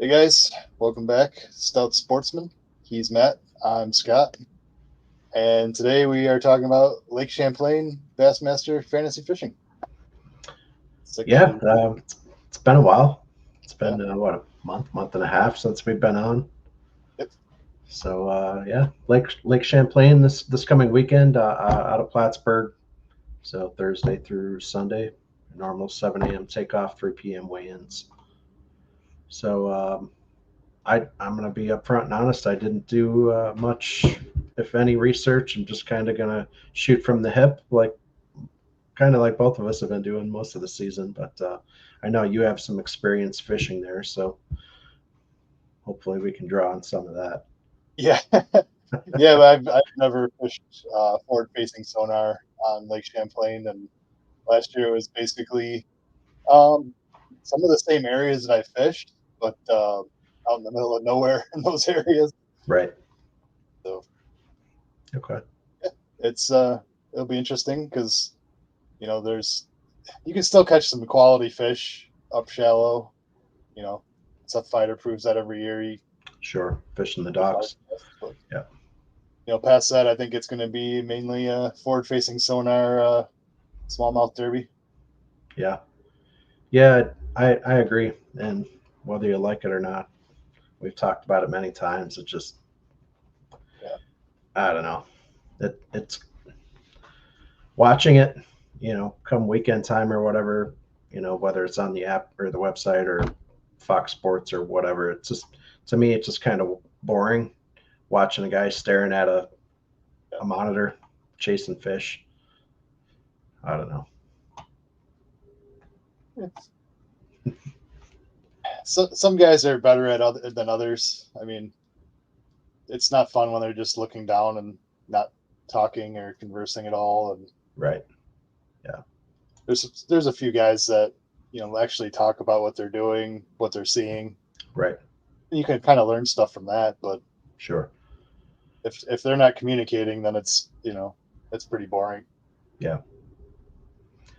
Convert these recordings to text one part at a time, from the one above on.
Hey guys, welcome back. Stout Sportsmen. He's Matt. I'm Scott. And today we are talking about Lake Champlain Bassmaster Fantasy Fishing. Yeah, Section, it's been a while. It's yeah. been a month and a half since we've been on. Yep. So yeah, Lake Champlain this coming weekend out of Plattsburgh. So Thursday through Sunday, normal 7 a.m. takeoff, 3 p.m. weigh-ins. So I'm gonna be upfront and honest. I didn't do much, if any, research. I'm just kind of gonna shoot from the hip, like both of us have been doing most of the season. But I know you have some experience fishing there, so hopefully we can draw on some of that. Yeah. Yeah, but I've never fished forward facing sonar on Lake Champlain. And last year it was basically um, some of the same areas that I fished, but out in the middle of nowhere in those areas. Right. So Okay. yeah, it'll be interesting because, there's you can still catch some quality fish up shallow. You know, Seth Fighter proves that every year. He Sure. Fishing the gets hard docks. tests, but Yeah. past that, I think it's going to be mainly forward-facing sonar, smallmouth derby. Yeah. Yeah. I agree. And whether you like it or not, we've talked about it many times. It just Yeah, I don't know. It's watching it. Come weekend time or whatever. Whether it's on the app or the website or Fox Sports or whatever. It's just to me, it's just kind of boring watching a guy staring at yeah. a monitor chasing fish. I don't know. So some guys are better at other than others. I mean, it's not fun when they're just looking down and not talking or conversing at all. And Right. Yeah. there's a few guys that actually talk about what they're doing, what they're seeing. Right. You can kind of learn stuff from that, but Sure. if they're not communicating, then it's pretty boring. Yeah.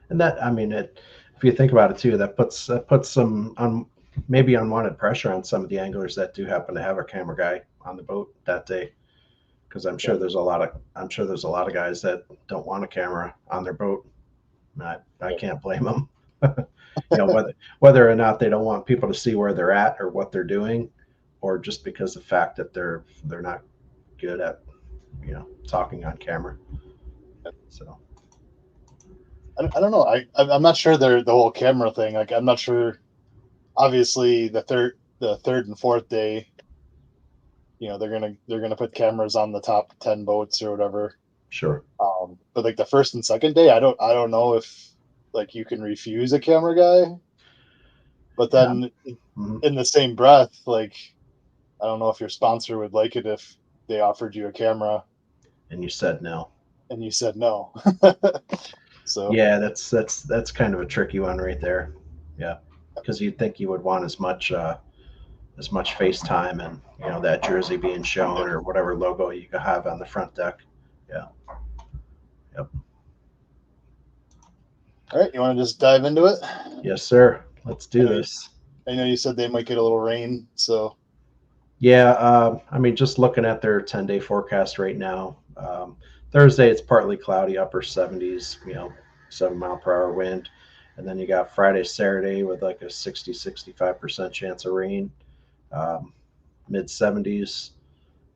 And that I mean it. If you think about it too, that puts some maybe unwanted pressure on some of the anglers that do happen to have a camera guy on the boat that day. Because Yeah, I'm sure there's a lot of guys that don't want a camera on their boat. And I yeah, can't blame them. Whether or not they don't want people to see where they're at or what they're doing, or just because the fact that they're not good at talking on camera. So I don't know. I'm not sure the whole camera thing. Like I'm not sure. Obviously, the third and fourth day, they're gonna put cameras on the top 10 boats or whatever. sure. But like the first and second day, I don't know if like you can refuse a camera guy. But Yeah. then Mhm. in the same breath, like I don't know if your sponsor would like it if they offered you a camera And you said no. and you said no. So Yeah, that's kind of a tricky one right there. Yeah, because you'd think you would want as much face time and that jersey being shown yep. or whatever logo you could have on the front deck. Yeah. Yep. All right, you want to just dive into it? Yes, sir. Let's I do know you, this. I know you said they might get a little rain, so Yeah. I mean, just looking at their 10-day forecast right now. Thursday it's partly cloudy, upper 70s. 7 mile per hour wind, and then you got Friday, Saturday with like a 65% chance of rain. Um, Mid 70s,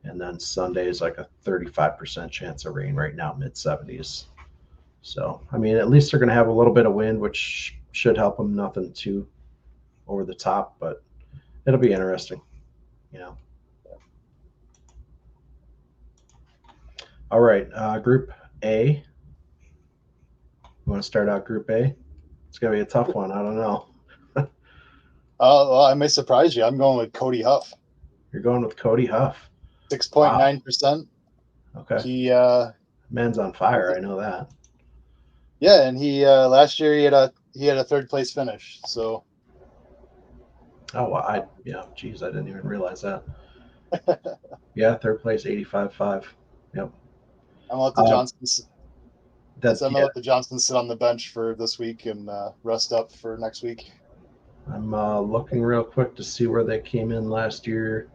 and then Sunday is like a 35% chance of rain right now, mid 70s. So, I mean, at least they're going to have a little bit of wind, which should help them. Nothing too over the top, but it'll be interesting. You know. All right, Group A. You want to start out Group A? It's going to be a tough one. I don't know. well, I may surprise you. I'm going with Cody Huff, You're going with Cody Huff. six point Wow. nine percent. Okay. He Man's on fire. I know that. Yeah, and he last year he had a third place finish. So Oh, well, geez, I didn't even realize that. Yeah, third place, 85.5. Yep. I'm gonna let the Uh, Johnsons. that I'm gonna yeah, let the Johnsons sit on the bench for this week and rest up for next week. I'm looking real quick to see where they came in last year.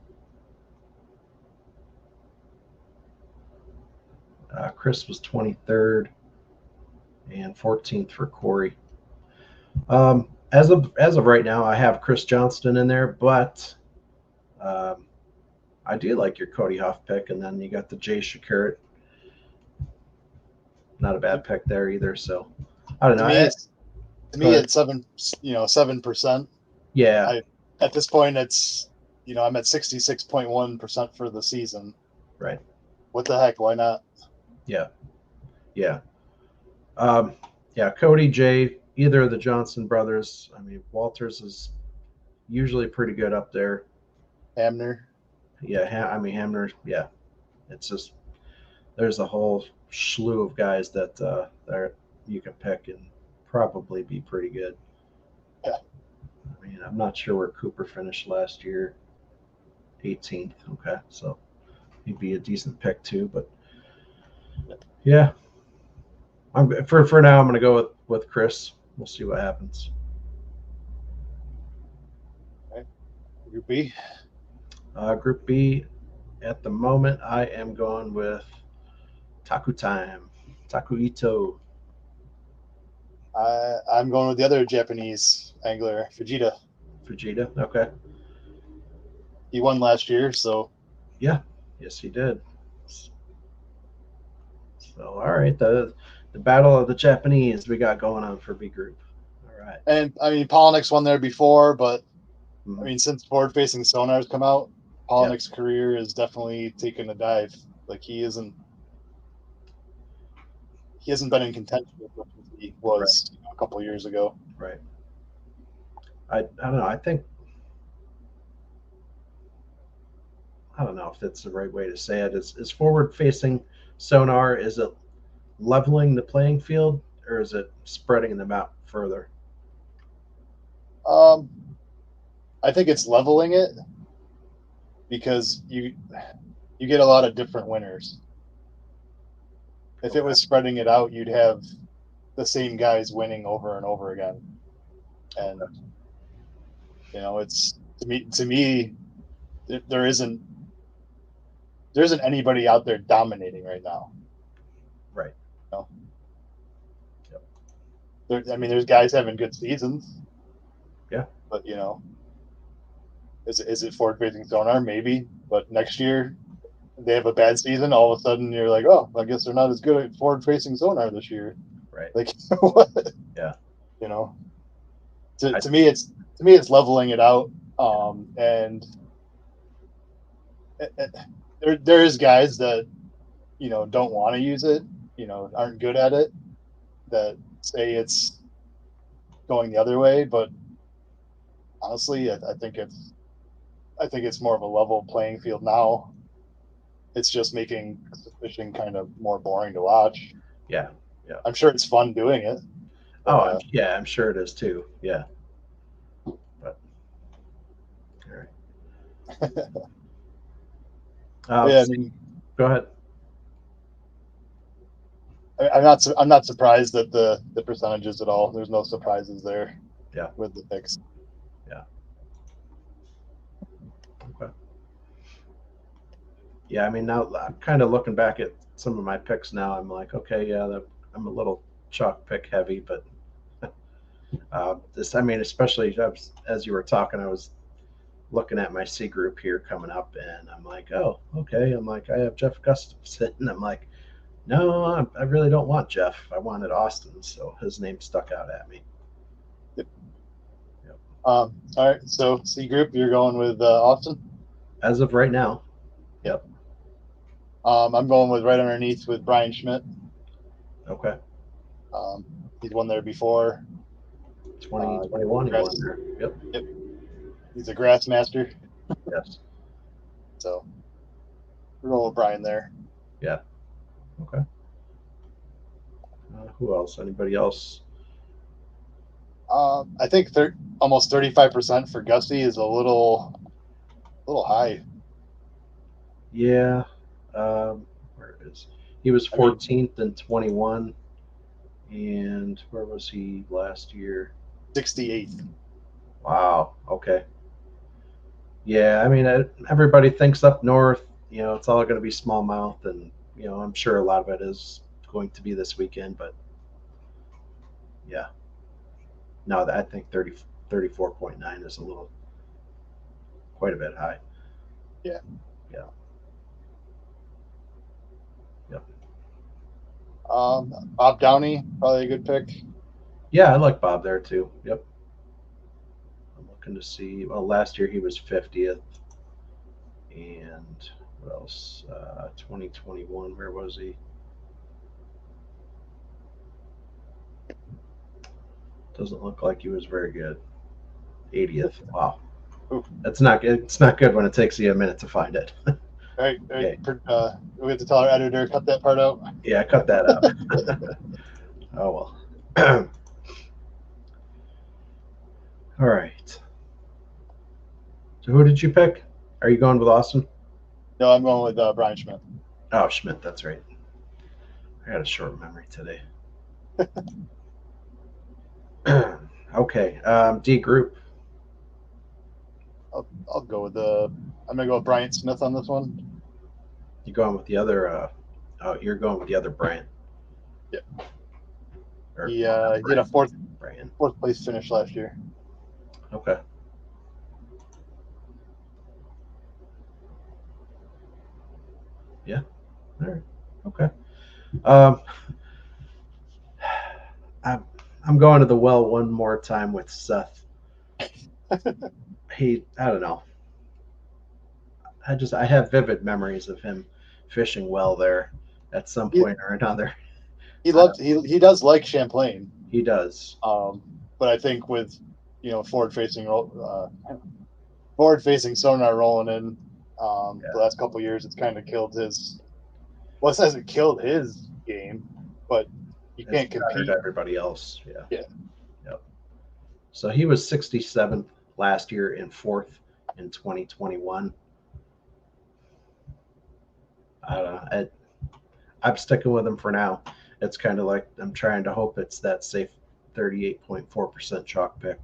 Chris was 23rd and 14th for Corey. As of right now, I have Chris Johnston in there, but um, I do like your Cody Huff pick, and then you got the Jay Shakurit. Not a bad pick there either. So I don't To know. me, it's to Go me ahead. it's 7%. Yeah, I At this point it's I'm at 66.1% for the season. right. What the heck? Why not? Yeah, yeah, um, yeah. Cody, Jay, either of the Johnson brothers. I mean, Walters is usually pretty good up there. Hamner. Yeah, I mean Hamner. Yeah, it's just there's a whole slew of guys that you can pick and probably be pretty good. Yeah. I mean, I'm not sure where Cooper finished last year. 18th. Okay, so he'd be a decent pick too. But yeah, for now. I'm going to go with Chris. We'll see what happens. Right. Group B. Group B. At the moment, I am going with Taku Time. Taku Ito. I'm going with the other Japanese angler, Fujita. Fujita. Okay. He won last year, so Yeah. Yes, he did. So, all right, the battle of the Japanese we got going on for B group. All right. and I mean Polnick's won there before, but I Mhm. mean since forward facing sonar's come out, Yeah. Polnick's career is definitely taken a dive. Like he hasn't been in contention as much as he Right. was a couple years ago. Right. I don't know. I don't know if that's the right way to say it. Is forward facing sonar, is it leveling the playing field or is it spreading them out further? Um, I think it's leveling it because you get a lot of different winners. If it Okay. was spreading it out, you'd have the same guys winning over and over again. And Okay. it's to me there isn't anybody out there dominating right now. Right. You know? Yep. I mean, there's guys having good seasons, Yeah. but is it forward facing sonar? Maybe, but next year they have a bad season. All of a sudden, you're like, oh, I guess they're not as good at forward facing sonar this year. Right. Like, what? Yeah. You know, I, to me it's leveling it out. And there is guys that don't want to use it, aren't good at it, that say it's going the other way. But honestly, I think it's more of a level playing field now. It's just making fishing kind of more boring to watch. yeah. Yeah. I'm sure it's fun doing it, but Oh, I'm sure it is too. Yeah. But all right. yeah, I So mean, go ahead. I'm not surprised at the percentages at all. There's no surprises there Yeah. with the picks. Yeah. Okay. Yeah. I mean, now I'm kind of looking back at some of my picks now. I'm like, okay, yeah, I'm a little chalk pick heavy, but I mean, especially as you were talking, I was looking at my C group here coming up, and I'm like, oh, okay. I'm like, I have Jeff Gustafson. And I'm like, no, I really don't want Jeff. I wanted Austin, so his name stuck out at me. Yep. Yep. All right, so C group, you're going with Austin. As of right now, Yep. yep. I'm going with right underneath with Brian Schmidt. Okay. Um, he's won there before. 2021, he won Grass, there. Yep. yep, he's a grass master. Yes. So we're going with Brian there. Yeah. Okay. Who else? Anybody else? I think almost 35% for Gusty is a little high. Yeah. Where is he? Was I mean, 14th and 21, and where was he last year? 68th. Wow. Okay. Yeah, I mean, everybody thinks up north, it's all going to be smallmouth, and I'm sure a lot of it is going to be this weekend. But yeah, no, I think 34.9 is a little, quite a bit high. Yeah. Yeah. Yep. Bob Downey, probably a good pick. Yeah, I like Bob there too. Yep. I'm looking to see. Well, last year he was 50th, and what else? 2021. Where was he? Doesn't look like he was very good. 80th. Wow. Ooh. That's not good. It's not good when it takes you a minute to find it. All right. Okay. We have to tell our editor cut that part out. Yeah, cut that out. Oh well. All right. So who did you pick? Are you going with Austin? No, I'm going with Brian Schmidt. Oh, Schmidt. That's right. I got a short memory today. Okay. D group. I'll go with the. I'm gonna go with Bryant Smith on this one. You going with the other? Oh, you're going with the other Bryant. Yeah, Or well, not he had a Bryant. Brian. fourth place finish last year. Okay. Yeah. All right. Okay. Um, I'm I'm going to the well one more time with Seth. I don't know. I have vivid memories of him fishing well there at some He point or another. he I don't. loves he does like Champlain. He does. Um, but I think with forward facing sonar rolling in the Yeah. last couple years, it's kind of killed his. Well, it says it killed his game, but you It's can't bettered compete. everybody else. Yeah. Yeah, Yep. So he was 67th last year and fourth in 2021. I don't know. I'm sticking with him for now. It's kind of like I'm trying to hope it's that safe 38.4% chalk pick.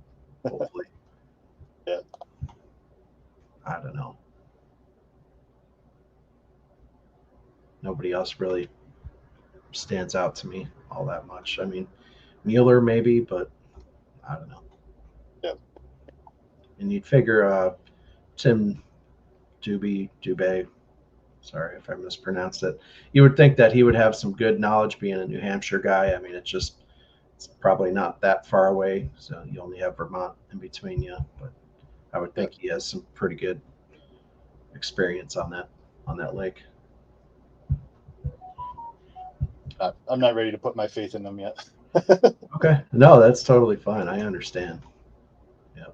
Hopefully. yeah. I don't know. Nobody else really stands out to me all that much. I mean, Mueller maybe, but I don't know. Yeah. And you'd figure Tim Dubé, sorry if I mispronounced it. You would think that he would have some good knowledge being a New Hampshire guy. I mean, it's probably not that far away, so you only have Vermont in between you. But I would Yeah. think he has some pretty good experience on that lake. I'm not ready to put my faith in them yet. Okay, no, that's totally fine. I understand. Yeah.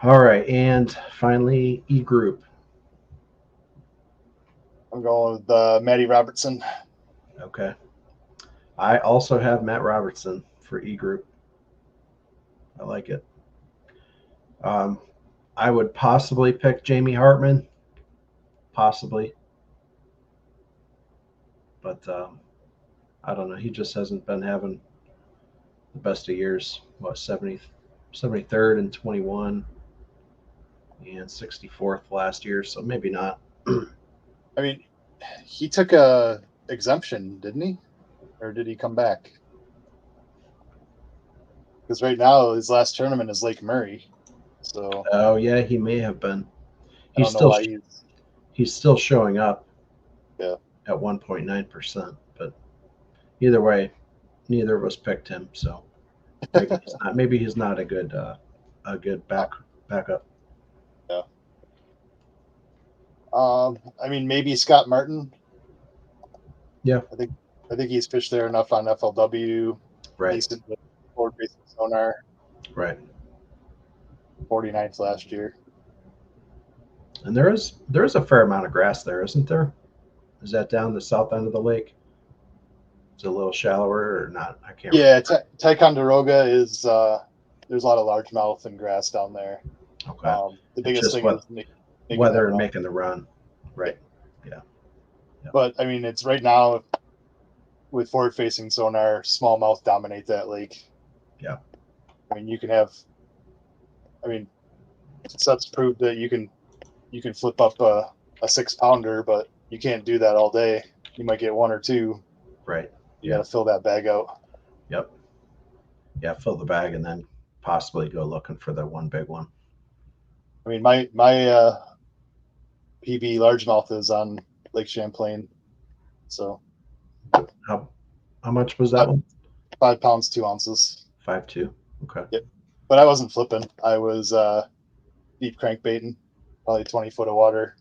All right, and finally, E group. I'm going with Matty Robertson. Okay, I also have Matt Robertson for E group. I like it. Um, I would possibly pick Jamie Hartman, possibly, but I don't know. He just hasn't been having the best of years. What 73rd and 21 and 64th last year, so maybe not. I mean, he took a exemption, didn't he? Or did he come back? Because right now his last tournament is Lake Murray, so Oh yeah, he may have been. I He's don't know still why he's. he's still showing up Yeah, at 1.9%, but either way, neither of us picked him, so maybe he's not a good backup. yeah. I mean, maybe Scott Martin. Yeah, I think he's fished there enough on FLW, right, decent forward facing sonar, right. 49th last year. And there is a fair amount of grass there, isn't there? Is that down the south end of the lake? It's a little shallower or not? I can't Yeah, remember. Ticonderoga is there's a lot of largemouth and grass down there. Okay, The it's biggest just thing what is making that weather and run. making the run. Yeah, Right. Yeah. Yeah. but I mean, it's right now with forward facing sonar, smallmouth dominate that lake. Yeah. I mean, you can have. I mean, Seth's proved that you can flip up a 6-pounder, but you can't do that all day. You might get one or two. Right. You got to fill that bag out. Yep. Yeah. Fill the bag and then possibly go looking for the one big one. I mean, my PB largemouth is on Lake Champlain, so How much was that one? 5 pounds 2 ounces. 5.2. Okay. Yep. But I wasn't flipping. I was deep crankbaiting, probably 20 foot of water.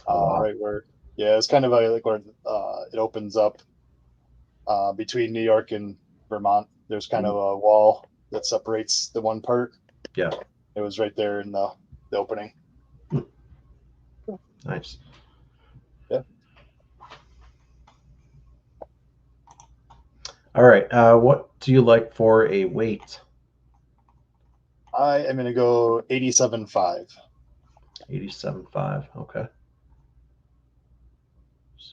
Oh, wow. Right where, yeah, it's kind of like where it opens up between New York and Vermont. There's kind of a wall that separates the one part. Yeah. It was right there in the opening. Nice. Yeah. All right. What do you like for a weight? I am going to go 87.5. 87.5. Okay.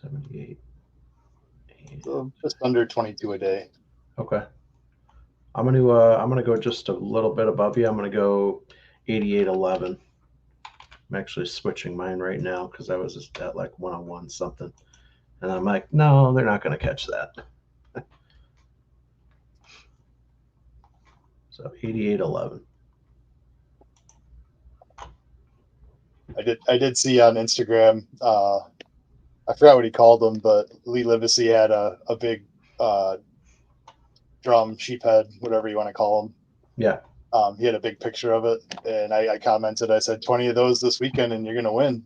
78. So just under 22 a day. Okay. I'm gonna go just a little bit above you. I'm gonna go 88.11. I'm actually switching mine right now because I was just at like 101 something, and I'm like, no, they're not gonna catch that. So 88.11. I did see on Instagram. I forgot what he called them, but Lee Livesey had a big drum, sheephead, whatever you want to call them. Yeah. He had a big picture of it, and I commented. I said 20 of those this weekend, and you're gonna win.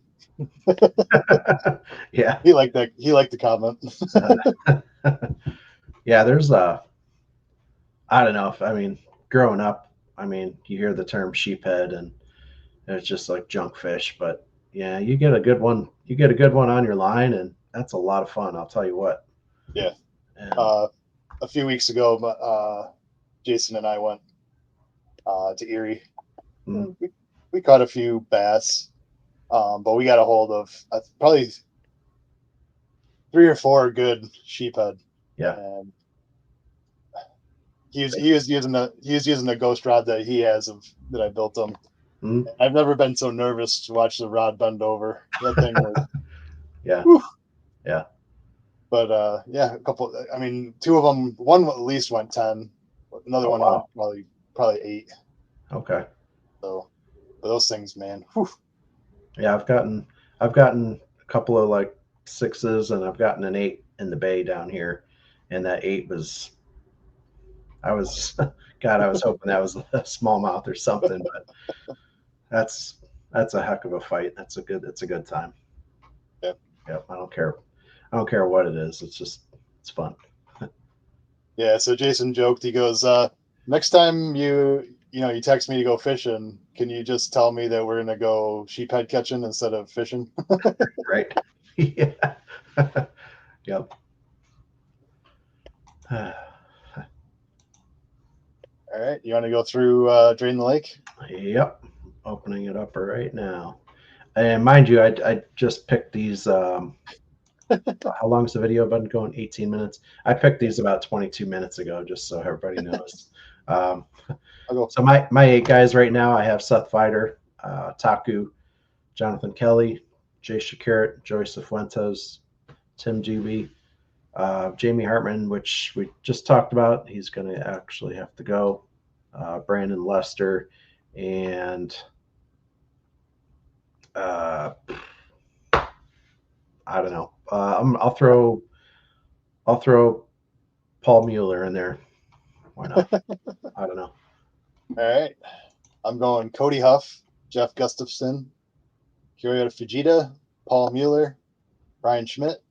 Yeah. He liked that. He liked the comment. Yeah. There's I don't know. I mean, growing up, I mean, you hear the term sheephead, and it's just like junk fish, but yeah, you get a good one. You get a good one on your line, and that's a lot of fun. I'll tell you what. Yeah. And, A few weeks ago, Jason and I went to Erie. We caught a few bass, but we got a hold of probably 3 or 4 good sheephead. yeah. And he was using the ghost rod that he has that I built him. Mm-hmm. I've never been so nervous to watch the rod bend over. That thing was yeah. Whew. Yeah. But yeah, a couple. I mean, 2 of them. One at least went 10. Another one wow. went probably 8. Okay. So those things, man. Whew. Yeah, I've gotten a couple of like 6s, and I've gotten an 8 in the bay down here, and that 8 was I was God, I was hoping that was a smallmouth or something, but that's a heck of a fight. It's a good time. Yeah. Yep. I don't care what it is. It's fun. Yeah. So Jason joked. He goes, "Next time you text me to go fishing, can you just tell me that we're gonna go sheephead catching instead of fishing?" Right. Yeah. Yep. All right. You want to go through Drain the Lake? Yep. Opening it up right now. And mind you, I just picked these. How long's the video been going? 18 minutes. I picked these about 22 minutes ago, just so everybody knows. So my 8 guys right now, I have Seth Fider, Taku, Jonathan Kelly, Jay Shakirat, Joey Cifuentes, Tim Doobie, Jamie Hartman, which we just talked about. He's going to actually have to go. Brandon Lester, and I don't know. I'll throw Paul Mueller in there. Why not? I don't know. All right. I'm going Cody Huff, Jeff Gustafson, Kyoto Fujita, Paul Mueller, Brian Schmidt,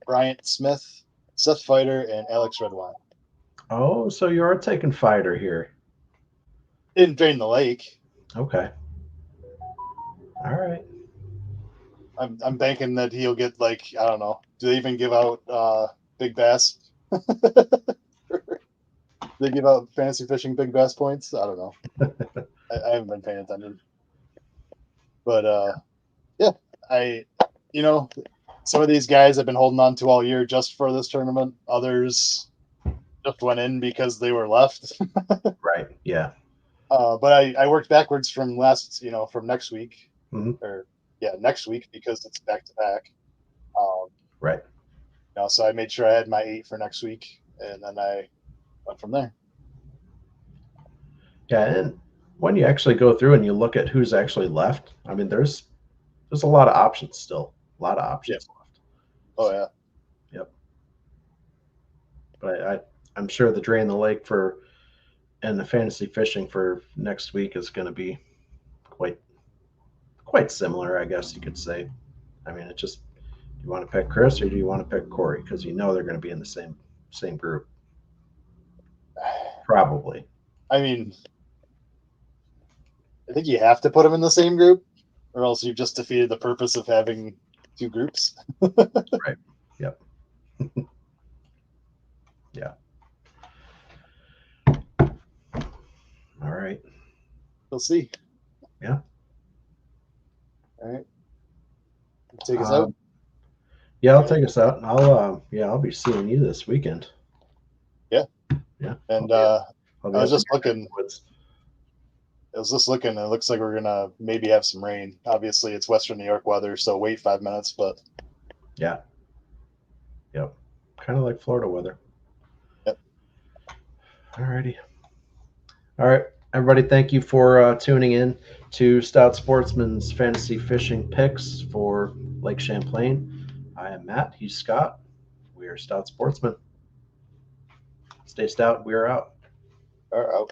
Bryant Smith, Seth Fider, and Alex Redwine. Oh, so you are taking Fider here. In Drain the Lake. Okay. All right. I'm banking that he'll get I don't know. Do they even give out big bass? They give out fantasy fishing big bass points? I don't know. I haven't been paying attention. But yeah, some of these guys I've been holding on to all year just for this tournament. Others just went in because they were left. Right. Yeah. But I worked backwards from from next week, Hmm. or yeah, next week because it's back to back. Um, Right. so I made sure I had my 8 for next week, and then I went from there. Yeah, and when you actually go through and you look at who's actually left, I mean, there's a lot of options still, a lot of Yeah. options left. Oh So, yeah. yep. But I'm sure the drain the lake for and the fantasy fishing for next week is going to be quite quite similar, I guess you could say. I mean, it just do you want to pick Chris or do you want to pick Corey? Because you know they're going to be in the same group, probably. I mean, I think you have to put them in the same group, or else you've just defeated the purpose of having two groups. Right. Yep. Yeah. All right. We'll see. Yeah. All right, take us out. Um, yeah, I'll take us out. I'll be seeing you this weekend. Yeah, Yeah. and I'll I be was up in just your neck of looking. the woods. I was just looking. It looks like we're gonna maybe have some rain. Obviously, it's Western New York weather, so wait 5 minutes. But Yeah. Yep. Kind of like Florida weather. yep. All righty. All right, everybody, thank you for tuning in to Stout Sportsman's Fantasy Fishing Picks for Lake Champlain. I am Matt. He's Scott. We are Stout Sportsmen. Stay stout. We are out. All right.